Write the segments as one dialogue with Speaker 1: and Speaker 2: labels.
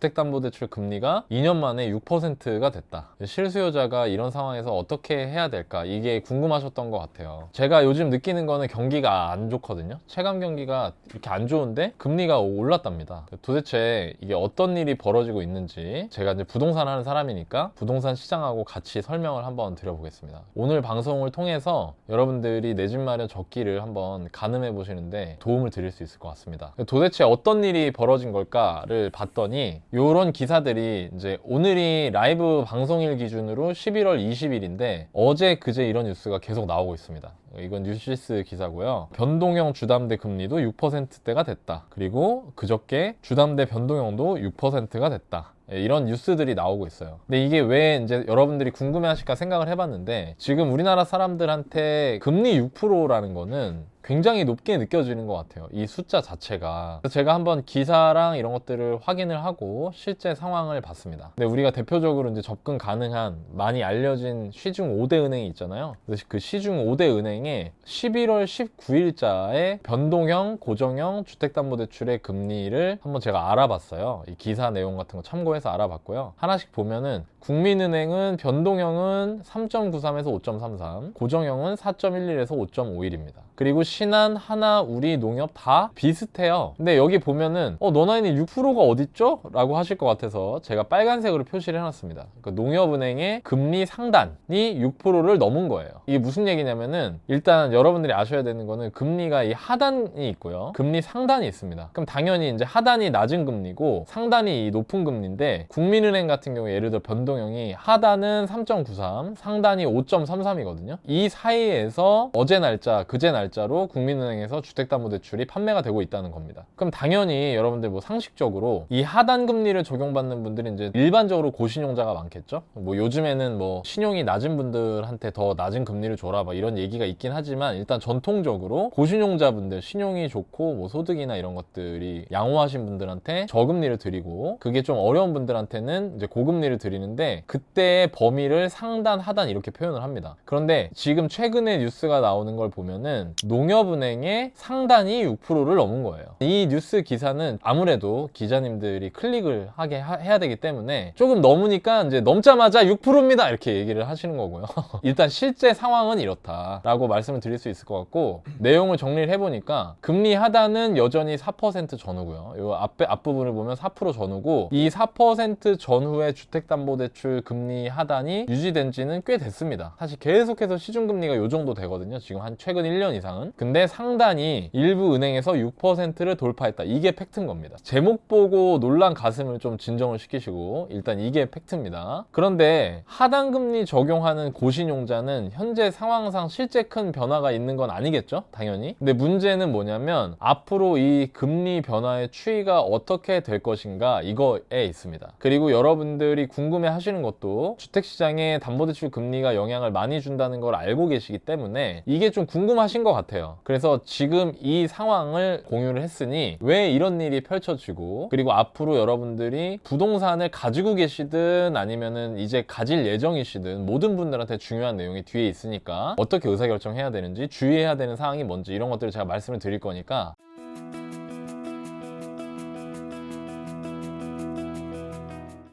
Speaker 1: 주택담보대출 금리가 2년 만에 6%가 됐다. 실수요자가 이런 상황에서 어떻게 해야 될까? 이게 궁금하셨던 것 같아요. 제가 요즘 느끼는 거는 경기가 안 좋거든요. 체감 경기가 이렇게 안 좋은데 금리가 올랐답니다. 도대체 이게 어떤 일이 벌어지고 있는지 제가 이제 부동산 하는 사람이니까 부동산 시장하고 같이 설명을 한번 드려보겠습니다. 오늘 방송을 통해서 여러분들이 내 집 마련 적기를 한번 가늠해 보시는데 도움을 드릴 수 있을 것 같습니다. 도대체 어떤 일이 벌어진 걸까를 봤더니 이런 기사들이 이제 오늘이 라이브 방송일 기준으로 11월 20일인데 어제 그제 이런 뉴스가 계속 나오고 있습니다. 이건 뉴시스 기사고요. 변동형 주담대 금리도 6%대가 됐다. 그리고 그저께 주담대 변동형도 6%가 됐다. 이런 뉴스들이 나오고 있어요. 근데 이게 왜 이제 여러분들이 궁금해하실까 생각을 해봤는데 지금 우리나라 사람들한테 금리 6%라는 거는 굉장히 높게 느껴지는 것 같아요. 이 숫자 자체가. 그래서 제가 한번 기사랑 이런 것들을 확인을 하고 실제 상황을 봤습니다. 근데 우리가 대표적으로 이제 접근 가능한 많이 알려진 시중 5대 은행이 있잖아요. 그래서 그 시중 5대 은행의 11월 19일자의 변동형, 고정형 주택담보대출의 금리를 한번 제가 알아봤어요. 이 기사 내용 같은 거 참고해서 알아봤고요. 하나씩 보면은 국민은행은 변동형은 3.93에서 5.33, 고정형은 4.11에서 5.51입니다. 그리고 신한, 하나, 우리, 농협 다 비슷해요. 근데 여기 보면은 너나이는 6%가 어딨죠? 라고 하실 것 같아서 제가 빨간색으로 표시를 해놨습니다. 그러니까 농협은행의 금리 상단이 6%를 넘은 거예요. 이게 무슨 얘기냐면은 일단 여러분들이 아셔야 되는 거는 금리가 이 하단이 있고요. 금리 상단이 있습니다. 그럼 당연히 이제 하단이 낮은 금리고 상단이 이 높은 금리인데 국민은행 같은 경우에 예를 들어 변동형이 하단은 3.93, 상단이 5.33이거든요. 이 사이에서 어제 날짜, 그제 날짜로 국민은행에서 주택담보대출이 판매가 되고 있다는 겁니다. 그럼 당연히 여러분들 뭐 상식적으로 이 하단 금리를 적용받는 분들이 이제 일반적으로 고신용자가 많겠죠. 뭐 요즘에는 뭐 신용이 낮은 분들한테 더 낮은 금리를 줘라 막 이런 얘기가 있긴 하지만 일단 전통적으로 고신용자분들 신용이 좋고 뭐 소득이나 이런 것들이 양호하신 분들한테 저금리를 드리고 그게 좀 어려운 분들한테는 이제 고금리를 드리는데 그때의 범위를 상단, 하단 이렇게 표현을 합니다. 그런데 지금 최근에 뉴스가 나오는 걸 보면은 농협은행의 상단이 6%를 넘은 거예요. 이 뉴스 기사는 아무래도 기자님들이 클릭을 하게 해야 되기 때문에 조금 넘으니까 이제 넘자마자 6%입니다 이렇게 얘기를 하시는 거고요. 일단 실제 상황은 이렇다라고 말씀을 드릴 수 있을 것 같고 내용을 정리를 해보니까 금리 하단은 여전히 4% 전후고요. 이 앞부분을 보면 4% 전후고 이 4% 전후의 주택담보대출 금리 하단이 유지된 지는 꽤 됐습니다. 사실 계속해서 시중금리가 이 정도 되거든요. 지금 한 최근 1년 이상은. 근데 상단이 일부 은행에서 6%를 돌파했다. 이게 팩트인 겁니다. 제목 보고 놀란 가슴을 좀 진정을 시키시고 일단 이게 팩트입니다. 그런데 하단금리 적용하는 고신용자는 현재 상황상 실제 큰 변화가 있는 건 아니겠죠? 당연히. 근데 문제는 뭐냐면 앞으로 이 금리 변화의 추이가 어떻게 될 것인가 이거에 있습니다. 그리고 여러분들이 궁금해 하시는 것도 주택시장에 담보대출 금리가 영향을 많이 준다는 걸 알고 계시기 때문에 이게 좀 궁금하신 것 같아요. 그래서 지금 이 상황을 공유를 했으니 왜 이런 일이 펼쳐지고 그리고 앞으로 여러분들이 부동산을 가지고 계시든 아니면은 이제 가질 예정이시든 모든 분들한테 중요한 내용이 뒤에 있으니까 어떻게 의사결정해야 되는지 주의해야 되는 사항이 뭔지 이런 것들을 제가 말씀을 드릴 거니까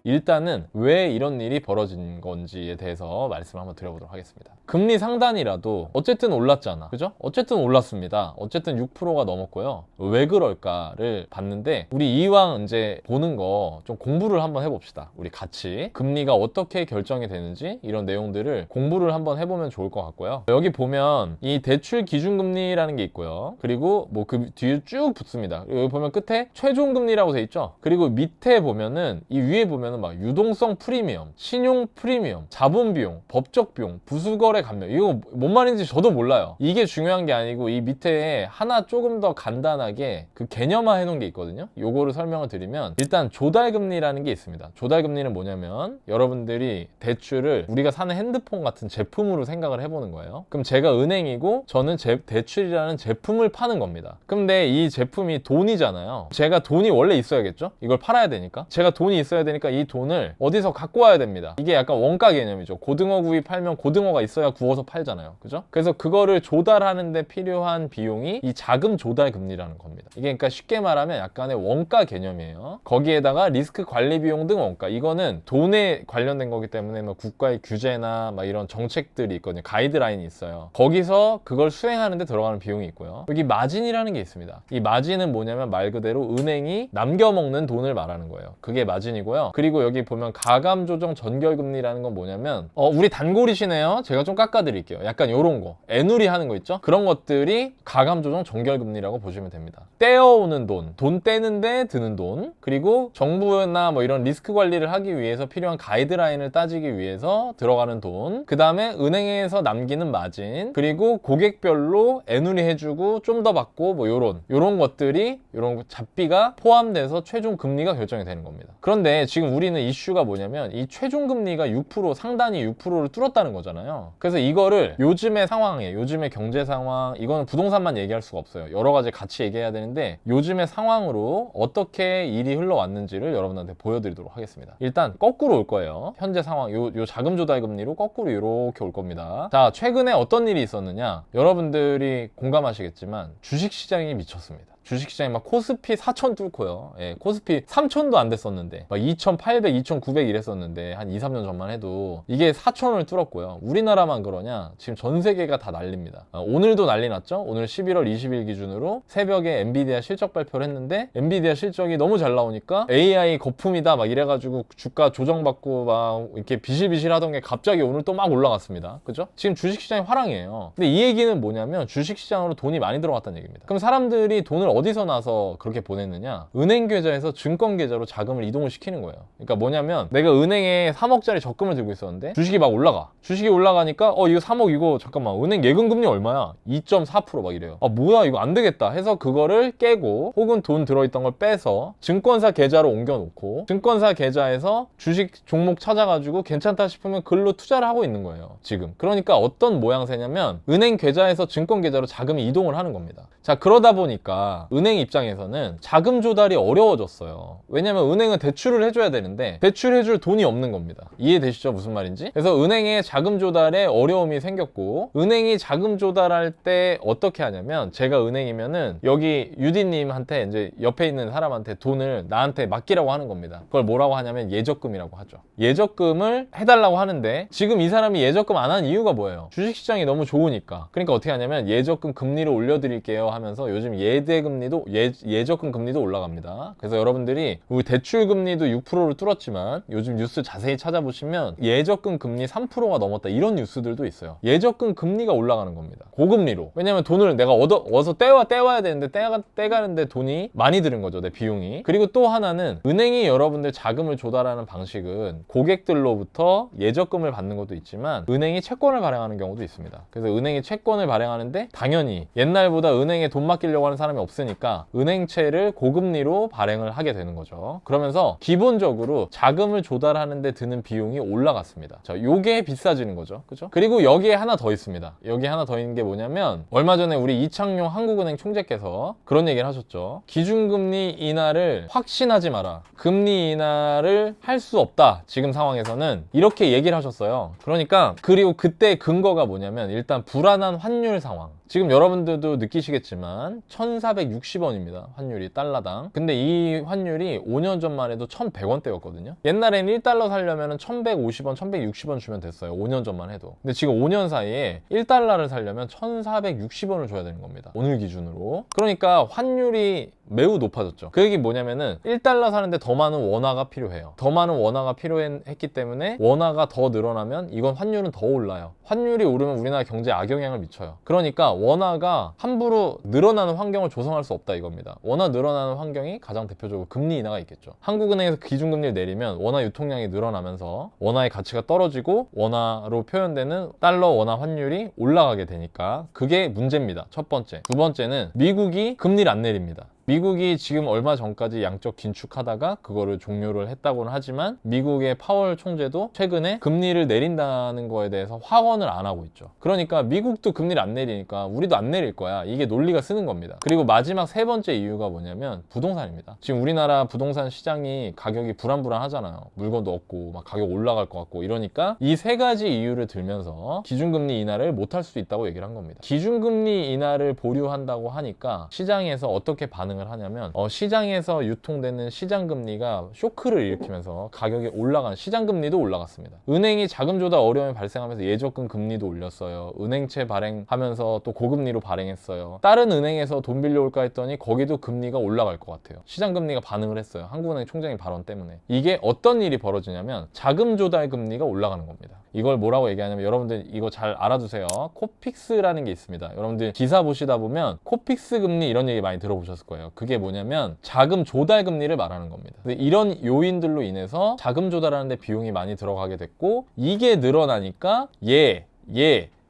Speaker 1: 일단은 왜 이런 일이 벌어진 건지에 대해서 말씀을 한번 드려보도록 하겠습니다. 금리 상단이라도 어쨌든 올랐잖아. 그죠? 어쨌든 올랐습니다. 어쨌든 6%가 넘었고요. 왜 그럴까를 봤는데 우리 이왕 이제 보는 거 좀 공부를 한번 해봅시다. 우리 같이 금리가 어떻게 결정이 되는지 이런 내용들을 공부를 한번 해보면 좋을 것 같고요. 여기 보면 이 대출 기준금리라는 게 있고요. 그리고 뭐 그 뒤에 쭉 붙습니다. 여기 보면 끝에 최종금리라고 돼 있죠. 그리고 밑에 보면은 이 위에 보면은 막 유동성 프리미엄, 신용 프리미엄, 자본 비용, 법적 비용, 부수거래 감면 이거 뭔 말인지 저도 몰라요. 이게 중요한 게 아니고 이 밑에 하나 조금 더 간단하게 그 개념화 해놓은 게 있거든요. 요거를 설명을 드리면 일단 조달금리라는 게 있습니다. 조달금리는 뭐냐면 여러분들이 대출을 우리가 사는 핸드폰 같은 제품으로 생각을 해보는 거예요. 그럼 제가 은행이고 저는 대출이라는 제품을 파는 겁니다. 근데 이 제품이 돈이잖아요. 제가 돈이 원래 있어야겠죠? 이걸 팔아야 되니까. 제가 돈이 있어야 되니까 이 돈을 어디서 갖고 와야 됩니다. 이게 약간 원가 개념이죠. 고등어 구이 팔면 고등어가 있어야 구워서 팔잖아요. 그죠? 그래서 그거를 조달하는 데 필요한 비용이 이 자금 조달 금리라는 겁니다. 이게 그러니까 쉽게 말하면 약간의 원가 개념이에요. 거기에다가 리스크 관리 비용 등 원가. 이거는 돈에 관련된 거기 때문에 뭐 국가의 규제나 막 이런 정책들이 있거든요. 가이드라인이 있어요. 거기서 그걸 수행하는 데 들어가는 비용이 있고요. 여기 마진이라는 게 있습니다. 이 마진은 뭐냐면 말 그대로 은행이 남겨먹는 돈을 말하는 거예요. 그게 마진이고요. 그리고 여기 보면 가감조정 전결금리라는 건 뭐냐면 우리 단골이시네요. 제가 좀 깎아드릴게요. 약간 요런 거. 애누리 하는 거 있죠? 그런 것들이 가감조정 전결금리라고 보시면 됩니다. 떼어오는 돈 떼는데 드는 돈, 그리고 정부나 뭐 이런 리스크 관리를 하기 위해서 필요한 가이드라인을 따지기 위해서 들어가는 돈, 그 다음에 은행에서 남기는 마진, 그리고 고객별로 애누리 해주고 좀 더 받고 뭐 요런 것들이, 요런 잡비가 포함돼서 최종 금리가 결정이 되는 겁니다. 그런데 지금 우리는 이슈가 뭐냐면 이 최종 금리가 6%, 상단이 6%를 뚫었다는 거잖아요. 그래서 이거를 요즘의 상황에, 요즘의 경제 상황, 이거는 부동산만 얘기할 수가 없어요. 여러 가지 같이 얘기해야 되는데 요즘의 상황으로 어떻게 일이 흘러왔는지를 여러분한테 보여드리도록 하겠습니다. 일단 거꾸로 올 거예요. 현재 상황, 요 자금 조달 금리로 거꾸로 이렇게 올 겁니다. 자, 최근에 어떤 일이 있었느냐? 여러분들이 공감하시겠지만 주식시장이 미쳤습니다. 주식시장이 막 코스피 4천 뚫고요. 예, 코스피 3천도 안 됐었는데 막 2,800, 2,900 이랬었는데 한 2, 3년 전만 해도 이게 4천을 뚫었고요. 우리나라만 그러냐? 지금 전 세계가 다 난립니다. 오늘도 난리 났죠? 오늘 11월 20일 기준으로 새벽에 엔비디아 실적 발표를 했는데 엔비디아 실적이 너무 잘 나오니까 AI 거품이다 막 이래가지고 주가 조정받고 막 이렇게 비실비실 하던 게 갑자기 오늘 또 막 올라갔습니다. 그죠? 지금 주식시장이 화랑이에요. 근데 이 얘기는 뭐냐면 주식시장으로 돈이 많이 들어갔다는 얘기입니다. 그럼 사람들이 돈을 어디서 나서 그렇게 보냈느냐? 은행 계좌에서 증권 계좌로 자금을 이동을 시키는 거예요. 그러니까 뭐냐면 내가 은행에 3억짜리 적금을 들고 있었는데 주식이 막 올라가. 주식이 올라가니까 이거 3억 이거 잠깐만 은행 예금금리 얼마야? 2.4% 막 이래요. 뭐야 이거 안 되겠다 해서 그거를 깨고 혹은 돈 들어있던 걸 빼서 증권사 계좌로 옮겨놓고 증권사 계좌에서 주식 종목 찾아가지고 괜찮다 싶으면 글로 투자를 하고 있는 거예요. 지금. 그러니까 어떤 모양새냐면 은행 계좌에서 증권 계좌로 자금이 이동을 하는 겁니다. 자, 그러다 보니까 은행 입장에서는 자금 조달이 어려워졌어요. 왜냐면 은행은 대출을 해줘야 되는데 대출해줄 돈이 없는 겁니다. 이해되시죠? 무슨 말인지? 그래서 은행에 자금 조달에 어려움이 생겼고 은행이 자금 조달할 때 어떻게 하냐면 제가 은행이면은 여기 유디님한테 이제 옆에 있는 사람한테 돈을 나한테 맡기라고 하는 겁니다. 그걸 뭐라고 하냐면 예적금이라고 하죠. 예적금을 해달라고 하는데 지금 이 사람이 예적금 안 한 이유가 뭐예요? 주식시장이 너무 좋으니까. 그러니까 어떻게 하냐면 예적금 금리를 올려드릴게요 하면서 요즘 예대금리도 예적금 금리도 올라갑니다. 그래서 여러분들이 우리 대출 금리도 6%를 뚫었지만 요즘 뉴스 자세히 찾아보시면 예적금 금리 3%가 넘었다 이런 뉴스들도 있어요. 예적금 금리가 올라가는 겁니다. 고금리로. 왜냐면 돈을 내가 어서 떼와야 되는데 떼가는데 돈이 많이 드는 거죠. 내 비용이. 그리고 또 하나는 은행이 여러분들 자금을 조달하는 방식은 고객들로부터 예적금을 받는 것도 있지만 은행이 채권을 발행하는 경우도 있습니다. 그래서 은행이 채권을 발행하는데 당연히 옛날보다 은행에 돈 맡기려고 하는 사람이 없으니까 은행채를 고금리로 발행을 하게 되는 거죠. 그러면서 기본적으로 자금을 조달하는 데 드는 비용이 올라갔습니다. 자, 요게 비싸지는 거죠. 그죠? 그리고 여기에 하나 더 있습니다. 여기 하나 더 있는 게 뭐냐면 얼마 전에 우리 이창용 한국은행 총재께서 그런 얘기를 하셨죠. 기준금리 인하를 확신하지 마라. 금리 인하를 할 수 없다. 지금 상황에서는 이렇게 얘기를 하셨어요. 그러니까 그리고 그때 근거가 뭐냐면 일단 불안한 환율 상황. 지금 여러분들도 느끼시겠지만 1,460원입니다. 환율이 달러당. 근데 이 환율이 5년 전만 해도 1,100원대였거든요. 옛날에는 1달러 살려면 1,150원, 1,160원 주면 됐어요. 5년 전만 해도. 근데 지금 5년 사이에 1달러를 살려면 1,460원을 줘야 되는 겁니다. 오늘 기준으로. 그러니까 환율이 매우 높아졌죠. 그 얘기 뭐냐면은 1달러 사는데 더 많은 원화가 필요해요. 더 많은 원화가 필요했기 때문에 원화가 더 늘어나면 이건 환율은 더 올라요. 환율이 오르면 우리나라 경제에 악영향을 미쳐요. 그러니까 원화가 함부로 늘어나는 환경을 조성할 수 없다 이겁니다. 원화 늘어나는 환경이 가장 대표적으로 금리 인하가 있겠죠. 한국은행에서 기준금리를 내리면 원화 유통량이 늘어나면서 원화의 가치가 떨어지고 원화로 표현되는 달러 원화 환율이 올라가게 되니까 그게 문제입니다. 첫 번째. 두 번째는 미국이 금리를 안 내립니다. 미국이 지금 얼마 전까지 양적 긴축하다가 그거를 종료를 했다고는 하지만 미국의 파월 총재도 최근에 금리를 내린다는 거에 대해서 확언을 안 하고 있죠. 그러니까 미국도 금리를 안 내리니까 우리도 안 내릴 거야. 이게 논리가 쓰는 겁니다. 그리고 마지막 세 번째 이유가 뭐냐면 부동산입니다. 지금 우리나라 부동산 시장이 가격이 불안불안하잖아요. 물건도 없고 막 가격 올라갈 것 같고 이러니까 이 세 가지 이유를 들면서 기준금리 인하를 못할 수도 있다고 얘기를 한 겁니다. 기준금리 인하를 보류한다고 하니까 시장에서 어떻게 반응을 하냐면 시장에서 유통되는 시장금리가 쇼크를 일으키면서 가격이 올라간 시장금리도 올라갔습니다. 은행이 자금 조달 어려움이 발생하면서 예적금 금리도 올렸어요. 은행채 발행하면서 또 고금리로 발행했어요. 다른 은행에서 돈 빌려올까 했더니 거기도 금리가 올라갈 것 같아요. 시장금리가 반응을 했어요. 한국은행 총장의 발언 때문에. 이게 어떤 일이 벌어지냐면 자금 조달 금리가 올라가는 겁니다. 이걸 뭐라고 얘기하냐면 여러분들 이거 잘 알아두세요. 코픽스라는 게 있습니다. 여러분들 기사 보시다 보면 코픽스 금리 이런 얘기 많이 들어보셨을 거예요. 그게 뭐냐면 자금 조달 금리를 말하는 겁니다. 근데 이런 요인들로 인해서 자금 조달하는 데 비용이 많이 들어가게 됐고 이게 늘어나니까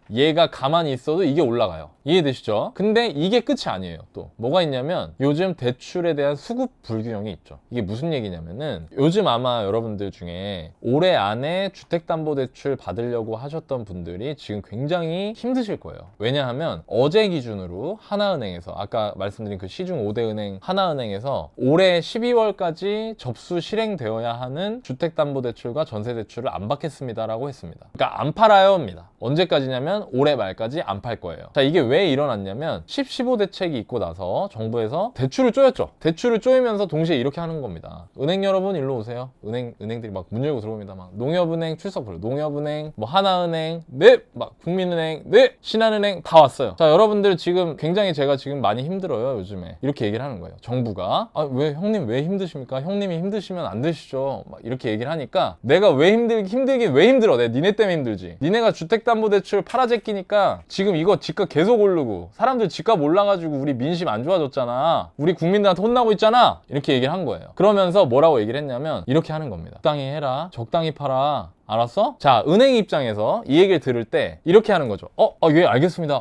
Speaker 1: 얘가 가만히 있어도 이게 올라가요. 이해되시죠? 근데 이게 끝이 아니에요. 또 뭐가 있냐면 요즘 대출에 대한 수급 불균형이 있죠. 이게 무슨 얘기냐면은 요즘 아마 여러분들 중에 올해 안에 주택담보대출 받으려고 하셨던 분들이 지금 굉장히 힘드실 거예요. 왜냐하면 어제 기준으로 하나은행에서 아까 말씀드린 그 시중 5대 은행 하나은행에서 올해 12월까지 접수 실행되어야 하는 주택담보대출과 전세대출을 안 받겠습니다라고 했습니다. 그러니까 안 팔아요입니다. 언제까지냐면 올해 말까지 안 팔 거예요. 자, 이게 왜 일어났냐면 15 대책이 있고 나서 정부에서 대출을 쪼였죠. 대출을 쪼이면서 동시에 이렇게 하는 겁니다. 은행 여러분 일로 오세요. 은행들이 막 문 열고 들어옵니다. 막 농협은행 출석 불러. 농협은행, 뭐 하나은행, 네, 막 국민은행, 네, 신한은행 다 왔어요. 자, 여러분들 지금 굉장히 제가 지금 많이 힘들어요. 요즘에 이렇게 얘기를 하는 거예요. 정부가 왜 형님 왜 힘드십니까? 형님이 힘드시면 안 되시죠. 막 이렇게 얘기를 하니까 내가 왜 힘들긴 왜 힘들어? 내가 니네 때문에 힘들지. 니네가 주택담보대출 팔아제끼니까 지금 이거 집값 계속 오르고 사람들 집값 올라가지고 우리 민심 안 좋아졌잖아. 우리 국민들한테 혼나고 있잖아. 이렇게 얘기를 한 거예요. 그러면서 뭐라고 얘기를 했냐면 이렇게 하는 겁니다. 적당히 해라. 적당히 팔아. 알았어? 자, 은행 입장에서 이 얘기를 들을 때 이렇게 하는 거죠. 예, 알겠습니다.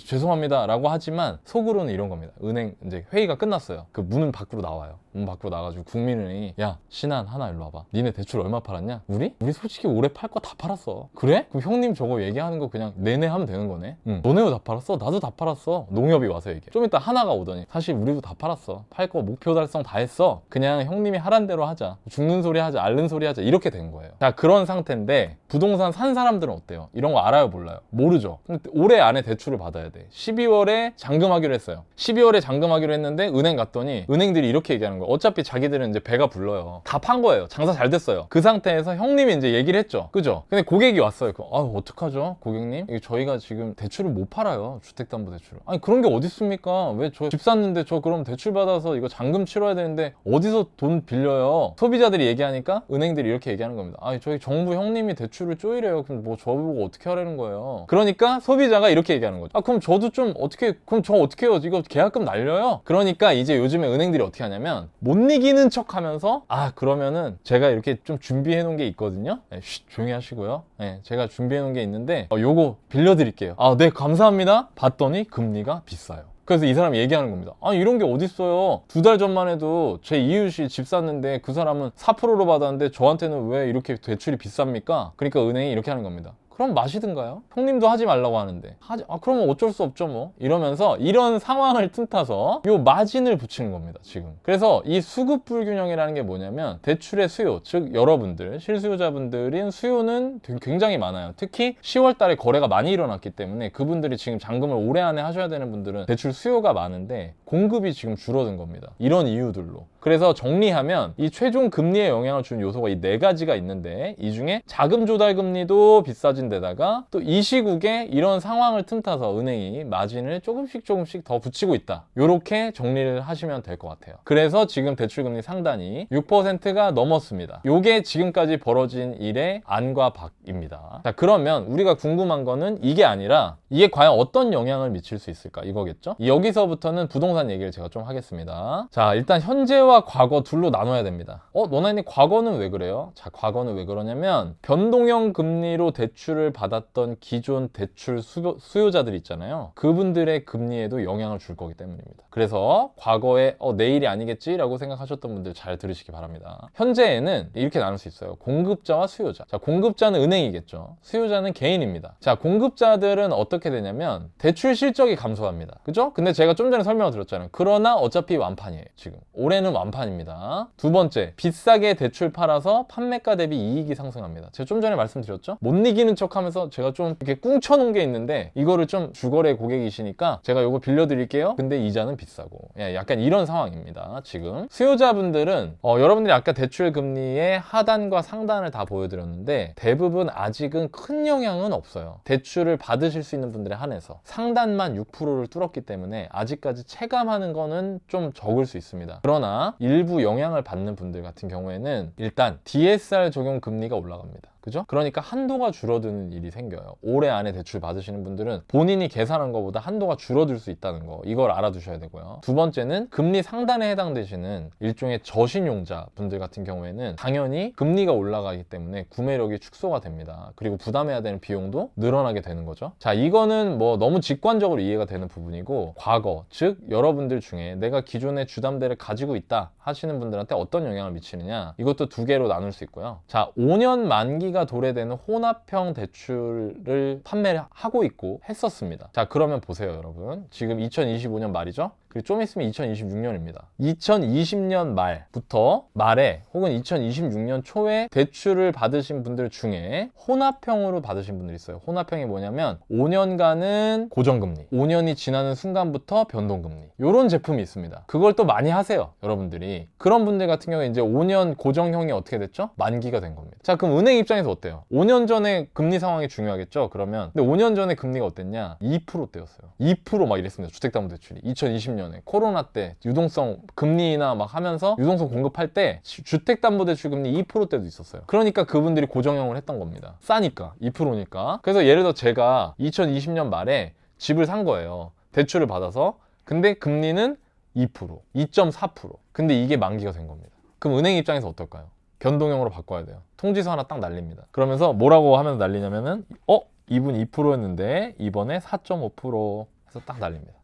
Speaker 1: 죄송합니다. 라고 하지만 속으로는 이런 겁니다. 은행 이제 회의가 끝났어요. 그 문은 밖으로 나와요. 문 밖으로 나가지고 국민은행이 야, 신한 하나 일로 와봐. 니네 대출 얼마 팔았냐? 우리 솔직히 올해 팔 거 다 팔았어. 그래? 그럼 형님 저거 얘기하는 거 그냥 내내 하면 되는 거네. 응. 너네도 다 팔았어? 나도 다 팔았어. 농협이 와서 얘기해. 좀 이따 하나가 오더니 사실 우리도 다 팔았어. 팔 거 목표 달성 다 했어. 그냥 형님이 하란 대로 하자. 죽는 소리 하자. 앓는 소리 하자. 이렇게 된 거예요. 자, 그런 상태인데 부동산 산 사람들은 어때요? 이런 거 알아요? 몰라요? 모르죠. 근데 올해 안에 대출을 받아야 돼. 12월에 잔금하기로 했어요. 12월에 잔금하기로 했는데 은행 갔더니 은행들이 이렇게 얘기하는 거예요. 어차피 자기들은 이제 배가 불러요. 다 판 거예요. 장사 잘 됐어요. 그 상태에서 형님이 이제 얘기를 했죠. 그죠? 근데 고객이 왔어요. 어떡하죠? 고객님? 저희가 지금 대출을 못 팔아요. 주택담보대출을. 아니 그런 게 어디 있습니까? 왜 저 집 샀는데 저 그럼 대출 받아서 이거 잔금 치러야 되는데 어디서 돈 빌려요? 소비자들이 얘기하니까 은행들이 이렇게 얘기하는 겁니다. 아니 저희 정부 형님이 대출을 쪼이래요. 그럼 뭐 저보고 어떻게 하라는 거예요? 그러니까 소비자가 이렇게 얘기하는 거죠. 그럼 저도 좀 그럼 저 어떻게 해요? 이거 계약금 날려요? 그러니까 이제 요즘에 은행들이 어떻게 하냐면 못 이기는 척 하면서 그러면은 제가 이렇게 좀 준비해 놓은 게 있거든요. 네, 조용히 하시고요. 네, 제가 준비해 놓은 게 있는데 요거 빌려드릴게요. 네, 감사합니다. 봤더니 금리가 비싸요. 그래서 이 사람이 얘기하는 겁니다. 이런 게 어딨어요. 2달 전만 해도 제 이웃이 집 샀는데 그 사람은 4%로 받았는데 저한테는 왜 이렇게 대출이 비쌉니까? 그러니까 은행이 이렇게 하는 겁니다. 그럼 마시든가요? 형님도 하지 말라고 하는데 그러면 어쩔 수 없죠 뭐. 이러면서 이런 상황을 틈타서 요 마진을 붙이는 겁니다 지금. 그래서 이 수급 불균형이라는 게 뭐냐면 대출의 수요, 즉 여러분들 실수요자분들인 수요는 굉장히 많아요. 특히 10월 달에 거래가 많이 일어났기 때문에 그분들이 지금 잔금을 올해 안에 하셔야 되는 분들은 대출 수요가 많은데 공급이 지금 줄어든 겁니다. 이런 이유들로. 그래서 정리하면 이 최종 금리에 영향을 주는 요소가 이 4가지가 있는데 이 중에 자금 조달 금리도 비싸진 데다가 또 이 시국에 이런 상황을 틈타서 은행이 마진을 조금씩 더 붙이고 있다. 요렇게 정리를 하시면 될 것 같아요. 그래서 지금 대출금리 상단이 6%가 넘었습니다. 요게 지금까지 벌어진 일의 안과 밖입니다. 자, 그러면 우리가 궁금한 거는 이게 아니라 이게 과연 어떤 영향을 미칠 수 있을까 이거겠죠? 여기서부터는 부동산 얘기를 제가 좀 하겠습니다. 자, 일단 현재와 과거 둘로 나눠야 됩니다. 너나님 과거는 왜 그래요? 자, 과거는 왜 그러냐면 변동형 금리로 대출 대출을 받았던 기존 대출 수요자들 있잖아요. 그분들의 금리에도 영향을 줄 거기 때문입니다. 그래서 과거에 내일이 아니겠지 라고 생각하셨던 분들 잘 들으시기 바랍니다. 현재에는 이렇게 나눌 수 있어요. 공급자와 수요자. 자, 공급자는 은행이겠죠. 수요자는 개인입니다. 자, 공급자들은 어떻게 되냐면 대출 실적이 감소합니다. 그죠? 근데 제가 좀 전에 설명을 드렸잖아요. 그러나 어차피 완판이에요. 지금 올해는 완판입니다. 두 번째, 비싸게 대출 팔아서 판매가 대비 이익이 상승합니다. 제가 좀 전에 말씀드렸죠? 못 이기는 척 하면서 제가 좀 이렇게 꿍쳐놓은 게 있는데 이거를 좀 주거래 고객이시니까 제가 이거 빌려드릴게요. 근데 이자는 비싸고, 약간 이런 상황입니다. 지금 수요자분들은 여러분들이 아까 대출 금리의 하단과 상단을 다 보여드렸는데 대부분 아직은 큰 영향은 없어요. 대출을 받으실 수 있는 분들에 한해서 상단만 6%를 뚫었기 때문에 아직까지 체감하는 거는 좀 적을 수 있습니다. 그러나 일부 영향을 받는 분들 같은 경우에는 일단 DSR 적용 금리가 올라갑니다. 그죠? 그러니까 한도가 줄어드는 일이 생겨요. 올해 안에 대출 받으시는 분들은 본인이 계산한 것보다 한도가 줄어들 수 있다는 거, 이걸 알아두셔야 되고요. 두 번째는 금리 상단에 해당되시는 일종의 저신용자 분들 같은 경우에는 당연히 금리가 올라가기 때문에 구매력이 축소가 됩니다. 그리고 부담해야 되는 비용도 늘어나게 되는 거죠. 자, 이거는 뭐 너무 직관적으로 이해가 되는 부분이고, 과거, 즉 여러분들 중에 내가 기존의 주담대를 가지고 있다 하시는 분들한테 어떤 영향을 미치느냐, 이것도 두 개로 나눌 수 있고요. 자, 5년 만기가 도래되는 혼합형 대출을 판매를 하고 있고 했었습니다. 자, 그러면 보세요 여러분. 지금 2025년 말이죠. 그리고 좀 있으면 2026년입니다. 2020년 말부터 말에 혹은 2026년 초에 대출을 받으신 분들 중에 혼합형으로 받으신 분들이 있어요. 혼합형이 뭐냐면 5년간은 고정금리, 5년이 지나는 순간부터 변동금리, 이런 제품이 있습니다. 그걸 또 많이 하세요 여러분들이. 그런 분들 같은 경우에 이제 5년 고정형이 어떻게 됐죠? 만기가 된 겁니다. 자, 그럼 은행 입장에서 어때요? 5년 전에 금리 상황이 중요하겠죠? 그러면 근데 5년 전에 금리가 어땠냐? 2%대였어요. 2% 막 이랬습니다. 주택담보대출이 2020년에 코로나 때 유동성 금리나 막 하면서 유동성 공급할 때 주택담보대출 금리 2%대도 있었어요. 그러니까 그분들이 고정형을 했던 겁니다. 싸니까 2%니까. 그래서 예를 들어 제가 2020년 말에 집을 산 거예요. 대출을 받아서. 근데 금리는 2%, 2.4%. 근데 이게 만기가 된 겁니다. 그럼 은행 입장에서 어떨까요? 변동형으로 바꿔야 돼요. 통지서 하나 딱 날립니다. 그러면서 뭐라고 하면서 날리냐면은 이분 2%였는데 이번에 4.5% 해서 딱 날립니다.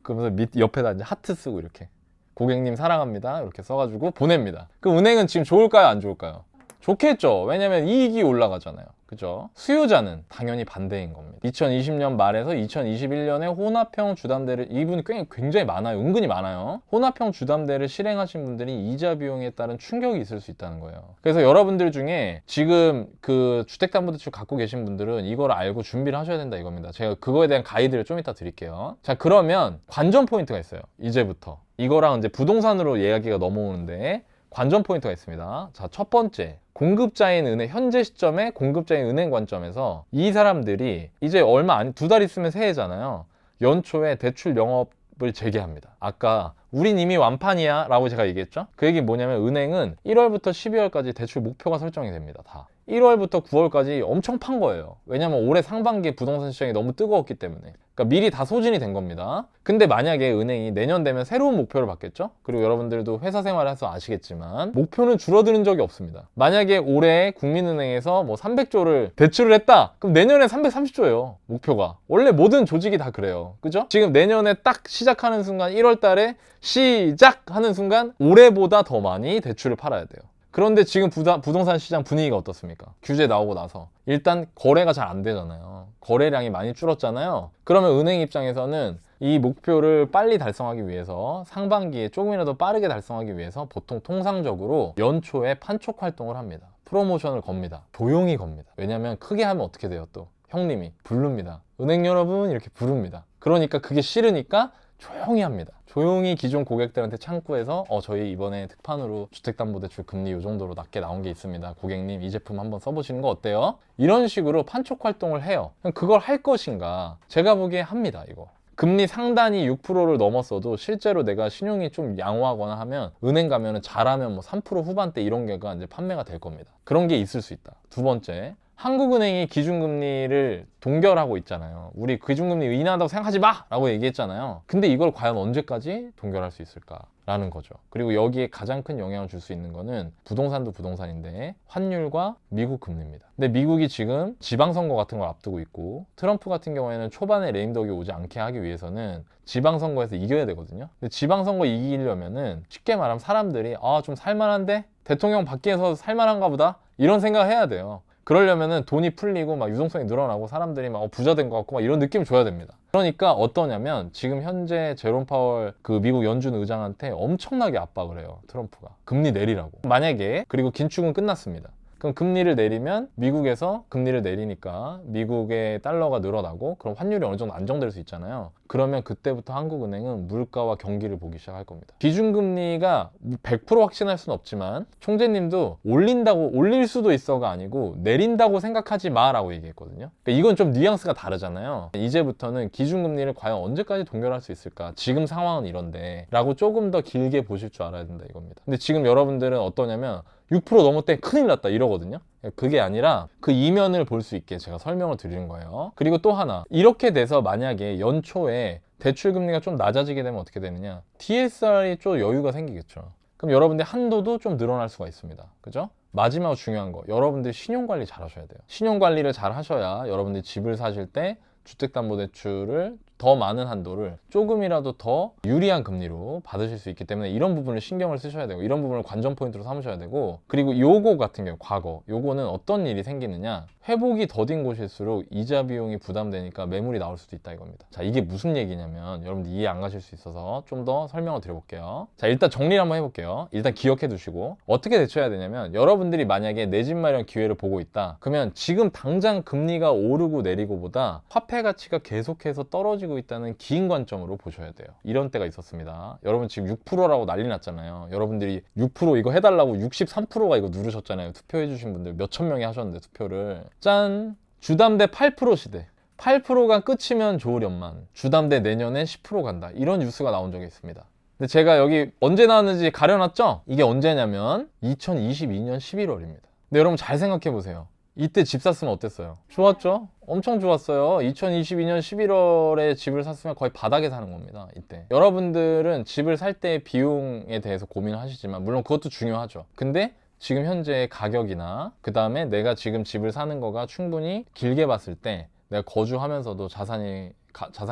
Speaker 1: 그러면서 옆에다 이제 하트 쓰고 이렇게 고객님 사랑합니다 이렇게 써가지고 보냅니다. 그럼 은행은 지금 좋을까요 안 좋을까요? 좋겠죠. 왜냐면 이익이 올라가잖아요. 그죠? 수요자는 당연히 반대인 겁니다. 2020년 말에서 2021년에 혼합형 주담대를, 이분이 굉장히 많아요. 은근히 많아요. 혼합형 주담대를 실행하신 분들이 이자 비용에 따른 충격이 있을 수 있다는 거예요. 그래서 여러분들 중에 지금 그 주택담보대출 갖고 계신 분들은 이걸 알고 준비를 하셔야 된다 이겁니다. 제가 그거에 대한 가이드를 좀 이따 드릴게요. 자, 그러면 관전 포인트가 있어요. 이제부터 이거랑 이제 부동산으로 이야기가 넘어오는데 관전 포인트가 있습니다. 자, 첫 번째, 공급자인 은행, 현재 시점에 공급자인 은행 관점에서 이 사람들이 이제 얼마 안, 2달 있으면 새해잖아요. 연초에 대출 영업을 재개합니다. 아까 우린 이미 완판이야 라고 제가 얘기했죠. 그 얘기 뭐냐면 은행은 1월부터 12월까지 대출 목표가 설정이 됩니다. 다 1월부터 9월까지 엄청 판 거예요. 왜냐면 올해 상반기에 부동산 시장이 너무 뜨거웠기 때문에. 그러니까 미리 다 소진이 된 겁니다. 근데 만약에 은행이 내년 되면 새로운 목표를 받겠죠? 그리고 여러분들도 회사 생활을 해서 아시겠지만 목표는 줄어드는 적이 없습니다. 만약에 올해 국민은행에서 뭐 300조를 대출을 했다. 그럼 내년에 330조예요. 목표가. 원래 모든 조직이 다 그래요. 그죠? 지금 내년에 딱 시작하는 순간 1월 달에 시작하는 순간 올해보다 더 많이 대출을 팔아야 돼요. 그런데 지금 부동산 시장 분위기가 어떻습니까? 규제 나오고 나서 일단 거래가 잘 안 되잖아요. 거래량이 많이 줄었잖아요. 그러면 은행 입장에서는 이 목표를 빨리 달성하기 위해서 상반기에 조금이라도 빠르게 달성하기 위해서 보통 통상적으로 연초에 판촉 활동을 합니다. 프로모션을 겁니다. 조용히 겁니다. 왜냐면 크게 하면 어떻게 돼요? 또 형님이 부릅니다. 은행 여러분 이렇게 부릅니다. 그러니까 그게 싫으니까 조용히 합니다. 조용히 기존 고객들한테 창구에서 저희 이번에 특판으로 주택담보대출 금리 이 정도로 낮게 나온 게 있습니다. 고객님 이 제품 한번 써보시는 거 어때요? 이런 식으로 판촉 활동을 해요. 그걸 할 것인가? 제가 보기에 합니다. 이거. 금리 상단이 6%를 넘었어도 실제로 내가 신용이 좀 양호하거나 하면 은행 가면은 잘하면 뭐 3% 후반대 이런 게가 이제 판매가 될 겁니다. 그런 게 있을 수 있다. 두 번째, 한국은행이 기준금리를 동결하고 있잖아요. 우리 기준금리 인하한다고 생각하지 마! 라고 얘기했잖아요. 근데 이걸 과연 언제까지 동결할 수 있을까? 라는 거죠. 그리고 여기에 가장 큰 영향을 줄 수 있는 거는 부동산도 부동산인데 환율과 미국 금리입니다. 근데 미국이 지금 지방선거 같은 걸 앞두고 있고 트럼프 같은 경우에는 초반에 레임덕이 오지 않게 하기 위해서는 지방선거에서 이겨야 되거든요. 근데 지방선거 이기려면은 쉽게 말하면 사람들이 좀 살만한데? 대통령 바뀌어서 살만한가 보다? 이런 생각을 해야 돼요. 그러려면은 돈이 풀리고 막 유동성이 늘어나고 사람들이 막 부자 된 것 같고 막 이런 느낌을 줘야 됩니다. 그러니까 어떠냐면 지금 현재 제롬 파월 그 미국 연준 의장한테 엄청나게 압박을 해요. 트럼프가. 금리 내리라고. 만약에 그리고 긴축은 끝났습니다. 그럼 금리를 내리면 미국에서 금리를 내리니까 미국의 달러가 늘어나고 그럼 환율이 어느 정도 안정될 수 있잖아요. 그러면 그때부터 한국은행은 물가와 경기를 보기 시작할 겁니다. 기준금리가 100% 확신할 수는 없지만 총재님도 올릴 수도 있어가 아니고 내린다고 생각하지 마라고 얘기했거든요. 그러니까 이건 좀 뉘앙스가 다르잖아요. 이제부터는 기준금리를 과연 언제까지 동결할 수 있을까? 지금 상황은 이런데 라고 조금 더 길게 보실 줄 알아야 된다 이겁니다. 근데 지금 여러분들은 어떠냐면 6% 넘었대 큰일 났다 이러거든요. 그게 아니라 그 이면을 볼 수 있게 제가 설명을 드리는 거예요. 그리고 또 하나, 이렇게 돼서 만약에 연초에 대출금리가 좀 낮아지게 되면 어떻게 되느냐, DSR이 좀 여유가 생기겠죠. 그럼 여러분들 한도도 좀 늘어날 수가 있습니다. 그죠? 마지막으로 중요한 거, 여러분들 신용관리 잘 하셔야 돼요. 신용관리를 잘 하셔야 여러분들 집을 사실 때 주택담보대출을 더 많은 한도를 조금이라도 더 유리한 금리로 받으실 수 있기 때문에 이런 부분을 신경을 쓰셔야 되고 이런 부분을 관전 포인트로 삼으셔야 되고, 그리고 요거 같은 경우 과거 요거는 어떤 일이 생기느냐, 회복이 더딘 곳일수록 이자 비용이 부담되니까 매물이 나올 수도 있다 이겁니다. 자, 이게 무슨 얘기냐면 여러분들 이해 안 가실 수 있어서 좀 더 설명을 드려볼게요. 자, 일단 정리를 한번 해볼게요. 일단 기억해 두시고 어떻게 대처해야 되냐면, 여러분들이 만약에 내 집 마련 기회를 보고 있다 그러면 지금 당장 금리가 오르고 내리고보다 화폐 가치가 계속해서 떨어지고 있다는 긴 관점으로 보셔야 돼요. 이런 때가 있었습니다. 여러분 지금 6%라고 난리 났잖아요. 여러분들이 6% 이거 해달라고 63%가 이거 누르셨잖아요. 투표해 주신 분들 몇천 명이 하셨는데 투표를. 짠! 주담대 8% 시대. 8%가 끝이면 좋으련만 주담대 내년에 10% 간다. 이런 뉴스가 나온 적이 있습니다. 근데 제가 여기 언제 나왔는지 가려놨죠? 이게 언제냐면 2022년 11월입니다. 근데 여러분 잘 생각해 보세요. 이때 집 샀으면 어땠어요? 좋았죠? 엄청 좋았어요. 2022년 11월에 집을 샀으면 거의 바닥에 사는 겁니다. 이때 여러분들은 집을 살 때 비용에 대해서 고민을 하시지만 물론 그것도 중요하죠. 근데 지금 현재 가격이나 그 다음에 내가 지금 집을 사는 거가 충분히 길게 봤을 때 내가 거주하면서도 자산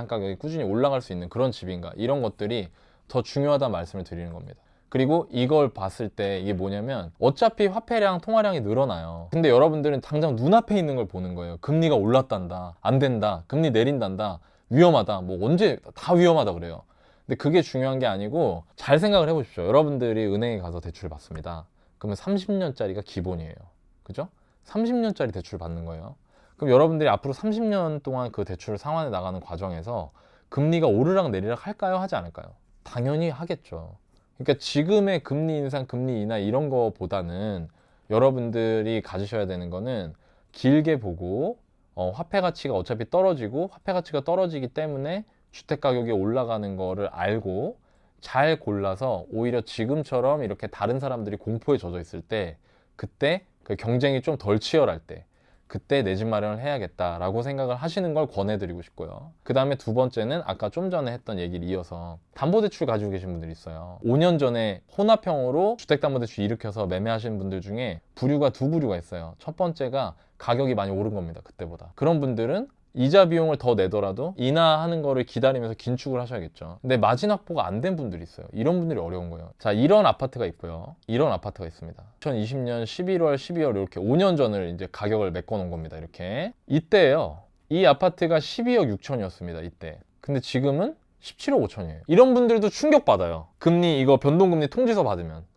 Speaker 1: 가격이 꾸준히 올라갈 수 있는 그런 집인가, 이런 것들이 더 중요하다는 말씀을 드리는 겁니다. 그리고 이걸 봤을 때 이게 뭐냐면 어차피 화폐량, 통화량이 늘어나요. 근데 여러분들은 당장 눈앞에 있는 걸 보는 거예요. 금리가 올랐단다, 안 된다, 금리 내린단다, 위험하다, 뭐 언제 다 위험하다 그래요. 근데 그게 중요한 게 아니고 잘 생각을 해보십시오. 여러분들이 은행에 가서 대출을 받습니다. 그러면 30년짜리가 기본이에요. 그죠? 30년짜리 대출을 받는 거예요. 그럼 여러분들이 앞으로 30년 동안 그 대출을 상환해 나가는 과정에서 금리가 오르락 내리락 할까요? 하지 않을까요? 당연히 하겠죠. 그러니까 지금의 금리 인상, 금리 인하 이런 거보다는 여러분들이 가지셔야 되는 거는 길게 보고 화폐 가치가 어차피 떨어지고 화폐 가치가 떨어지기 때문에 주택 가격이 올라가는 거를 알고 잘 골라서 오히려 지금처럼 이렇게 다른 사람들이 공포에 젖어 있을 때, 그때 그 경쟁이 좀 덜 치열할 때 그때 내 집 마련을 해야겠다라고 생각을 하시는 걸 권해드리고 싶고요. 그 다음에 두 번째는 아까 좀 전에 했던 얘기를 이어서 담보대출 가지고 계신 분들이 있어요. 5년 전에 혼합형으로 주택담보대출 일으켜서 매매하시는 분들 중에 두 부류가 있어요. 첫 번째가 가격이 많이 오른 겁니다. 그때보다. 그런 분들은 이자 비용을 더 내더라도 인하하는 거를 기다리면서 긴축을 하셔야겠죠. 근데 마진 확보가 안 된 분들이 있어요. 이런 분들이 어려운 거예요. 자, 이런 아파트가 있고요. 이런 아파트가 있습니다. 2020년 11월, 12월 이렇게 5년 전을 이제 가격을 메꿔 놓은 겁니다. 이렇게. 이때요. 이 아파트가 12억 6천이었습니다. 이때. 근데 지금은 17억 5천이에요. 이런 분들도 충격받아요. 금리 이거 변동금리 통지서 받으면.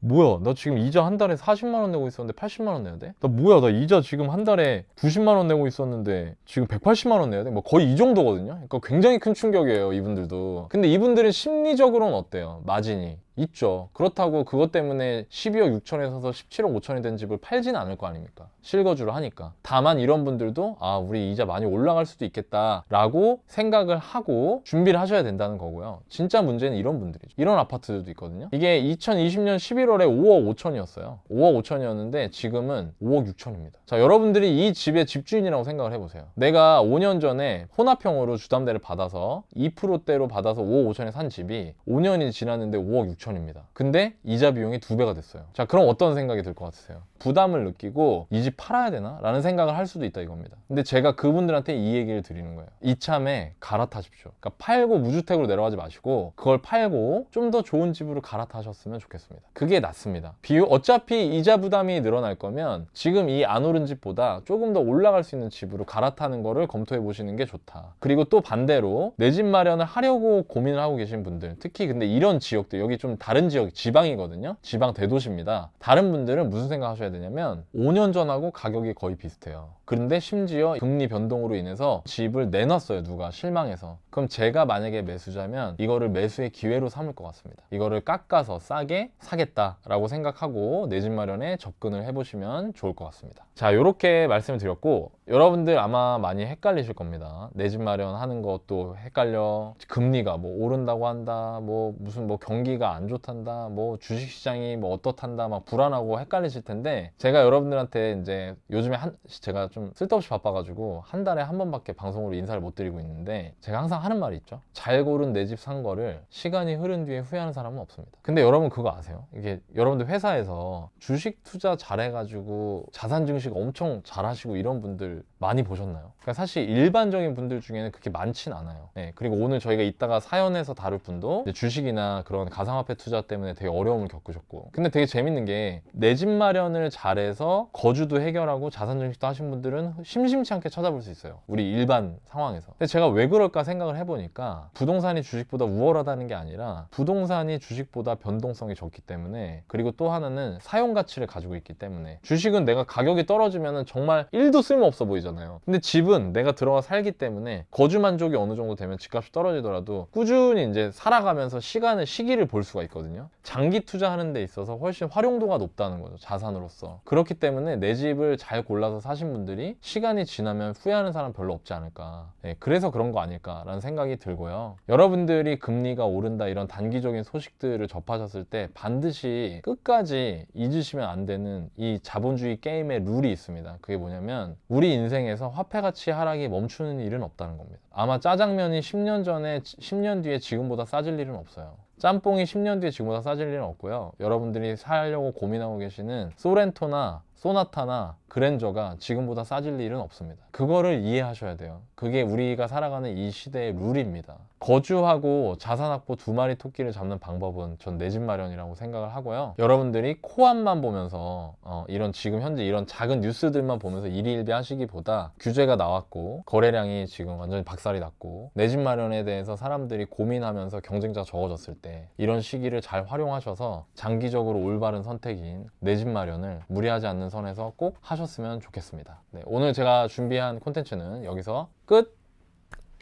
Speaker 1: 뭐야, 나 지금 이자 한 달에 40만 원 내고 있었는데 80만 원 내야 돼? 나 뭐야, 나 이자 지금 한 달에 90만 원 내고 있었는데 지금 180만 원 내야 돼? 뭐 거의 이 정도거든요. 그러니까 굉장히 큰 충격이에요, 이분들도. 근데 이분들은 심리적으로는 어때요? 마진이 있죠. 그렇다고 그것 때문에 12억 6천에 사서 17억 5천이 된 집을 팔지는 않을 거 아닙니까? 실거주를 하니까. 다만 이런 분들도 아, 우리 이자 많이 올라갈 수도 있겠다라고 생각을 하고 준비를 하셔야 된다는 거고요. 진짜 문제는 이런 분들이죠. 이런 아파트들도 있거든요. 이게 2020년 11월에 5억 5천이었어요. 5억 5천이었는데 지금은 5억 6천입니다. 자, 여러분들이 이 집의 집주인이라고 생각을 해보세요. 내가 5년 전에 혼합형으로 주담대를 받아서 2%대로 받아서 5억 5천에 산 집이 5년이 지났는데 5억 6천입니다. 근데 이자 비용이 2배가 됐어요. 자, 그럼 어떤 생각이 들 것 같으세요? 부담을 느끼고 이 집 팔아야 되나? 라는 생각을 할 수도 있다 이겁니다. 근데 제가 그분들한테 이 얘기를 드리는 거예요. 이참에 갈아타십시오. 그러니까 팔고 무주택으로 내려가지 마시고 그걸 팔고 좀 더 좋은 집으로 갈아타셨으면 좋겠습니다. 그게 낫습니다. 어차피 이자 부담이 늘어날 거면 지금 이 안 오른 집보다 조금 더 올라갈 수 있는 집으로 갈아타는 거를 검토해 보시는 게 좋다. 그리고 또 반대로 내 집 마련을 하려고 고민을 하고 계신 분들, 특히 근데 이런 지역들, 여기 좀 다른 지역, 지방이거든요. 지방 대도시입니다. 다른 분들은 무슨 생각 하셔야 되냐면 5년 전하고 가격이 거의 비슷해요. 그런데 심지어 금리 변동으로 인해서 집을 내놨어요. 누가 실망해서. 그럼 제가 만약에 매수자면 이거를 매수의 기회로 삼을 것 같습니다. 이거를 깎아서 싸게 사겠다라고 생각하고 내 집 마련에 접근을 해보시면 좋을 것 같습니다. 자, 이렇게 말씀을 드렸고 여러분들 아마 많이 헷갈리실 겁니다. 내 집 마련하는 것도 헷갈려. 금리가 뭐 오른다고 한다, 뭐 무슨 뭐 경기가 안 좋단다, 뭐 주식시장이 뭐 어떻단다, 막 불안하고 헷갈리실 텐데 제가 여러분들한테 이제 요즘에 제가 좀 쓸데없이 바빠가지고 한 달에 한 번밖에 방송으로 인사를 못 드리고 있는데 제가 항상 하는 말이 있죠. 잘 고른 내 집 산 거를 시간이 흐른 뒤에 후회하는 사람은 없습니다. 근데 여러분 그거 아세요? 이게 여러분들 회사에서 주식 투자 잘해가지고 자산 증식 엄청 잘하시고 이런 분들 많이 보셨나요? 그러니까 사실 일반적인 분들 중에는 그렇게 많진 않아요. 네, 그리고 오늘 저희가 이따가 사연에서 다룰 분도 주식이나 그런 가상화폐 투자 때문에 되게 어려움을 겪으셨고, 근데 되게 재밌는 게 내 집 마련을 잘해서 거주도 해결하고 자산 증식도 하신 분들은 심심치 않게 찾아볼 수 있어요. 우리 일반 상황에서. 근데 제가 왜 그럴까 생각을 해보니까 부동산이 주식보다 우월하다는 게 아니라 부동산이 주식보다 변동성이 적기 때문에, 그리고 또 하나는 사용 가치를 가지고 있기 때문에. 주식은 내가 가격이 떨어지면 정말 1도 쓸모없어 보이잖아요. 근데 집은 내가 들어가 살기 때문에 거주 만족이 어느 정도 되면 집값이 떨어지더라도 꾸준히 이제 살아가면서 시기를 볼 수가 있거든요. 장기 투자하는 데 있어서 훨씬 활용도가 높다는 거죠. 자산으로서. 그렇기 때문에 내 집을 잘 골라서 사신 분들이 시간이 지나면 후회하는 사람 별로 없지 않을까. 네, 그래서 그런 거 아닐까라는 생각이 들고요. 여러분들이 금리가 오른다 이런 단기적인 소식들을 접하셨을 때 반드시 끝까지 잊으시면 안 되는 이 자본주의 게임의 룰이 있습니다. 그게 뭐냐면 우리 인생에서 화폐 가치 하락이 멈추는 일은 없다는 겁니다. 아마 짜장면이 10년 뒤에 지금보다 싸질 일은 없어요. 짬뽕이 10년 뒤에 지금보다 싸질 일은 없고요. 여러분들이 사려고 고민하고 계시는 소렌토나 소나타나 그랜저가 지금보다 싸질 일은 없습니다. 그거를 이해하셔야 돼요. 그게 우리가 살아가는 이 시대의 룰입니다. 거주하고 자산 확보 두 마리 토끼를 잡는 방법은 전 내 집 마련이라고 생각을 하고요. 여러분들이 코앞만 보면서 이런 지금 현재 이런 작은 뉴스들만 보면서 일희일비 하시기보다 규제가 나왔고 거래량이 지금 완전히 박살이 났고 내 집 마련에 대해서 사람들이 고민하면서 경쟁자가 적어졌을 때 이런 시기를 잘 활용하셔서 장기적으로 올바른 선택인 내 집 마련을 무리하지 않는 선에서 꼭 하셨으면 좋겠습니다. 네, 오늘 제가 준비한 콘텐츠는 여기서 끝!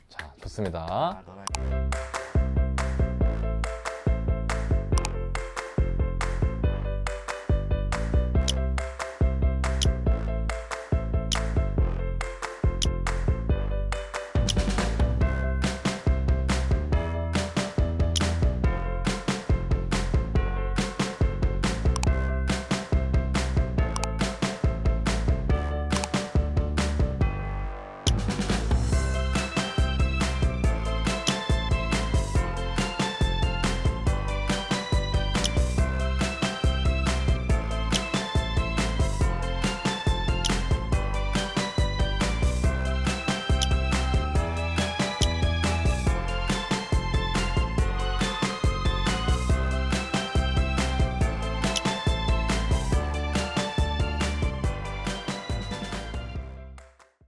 Speaker 1: 자, 좋습니다.